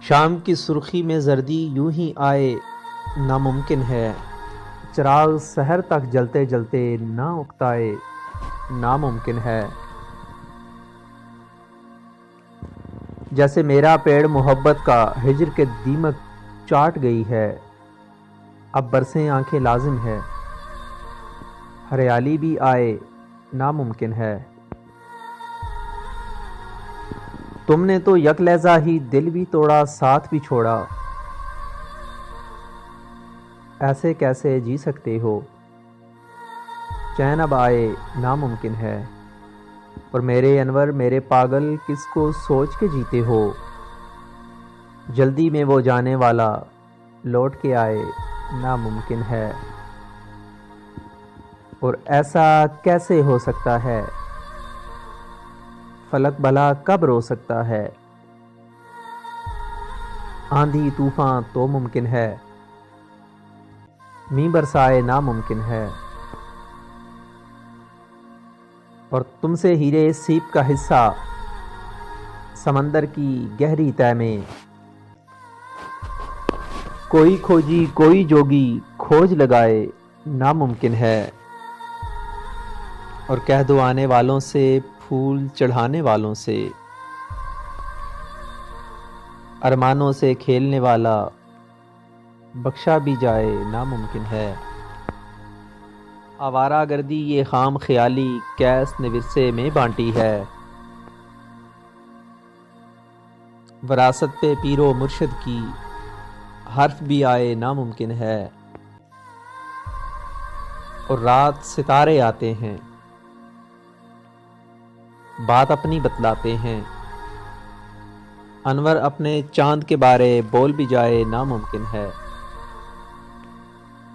شام کی سرخی میں زردی یوں ہی آئے ناممکن ہے، چراغ سحر تک جلتے جلتے نہ اکتائے ناممکن ہے۔ جیسے میرا پیڑ محبت کا ہجر کے دیمک چاٹ گئی ہے، اب برسیں آنکھیں لازم ہے، ہریالی بھی آئے ناممکن ہے۔ تم نے تو یک لہجہ ہی دل بھی توڑا ساتھ بھی چھوڑا، ایسے کیسے جی سکتے ہو؟ چین اب آئے ناممکن ہے، اور میرے انور میرے پاگل کس کو سوچ کے جیتے ہو؟ جلدی میں وہ جانے والا لوٹ کے آئے ناممکن ہے، اور ایسا کیسے ہو سکتا ہے؟ فلک بھلا کب رو سکتا ہے؟ آندھی طوفان تو ممکن ہے، مینہ برسائے ناممکن ہے، اور تم سے ہیرے سیپ کا حصہ سمندر کی گہری تہ میں، کوئی کھوجی کوئی جوگی کھوج لگائے ناممکن ہے، اور کہہ دو آنے والوں سے پھول چڑھانے والوں سے، ارمانوں سے کھیلنے والا بخشا بھی جائے ناممکن ہے۔ آوارہ گردی یہ خام خیالی کیس نے ورثے میں بانٹی ہے، وراثت پہ پیر و مرشد کی حرف بھی آئے ناممکن ہے، اور رات ستارے آتے ہیں بات اپنی بتلاتے ہیں، انور اپنے چاند کے بارے بول بھی جائے ناممکن ہے۔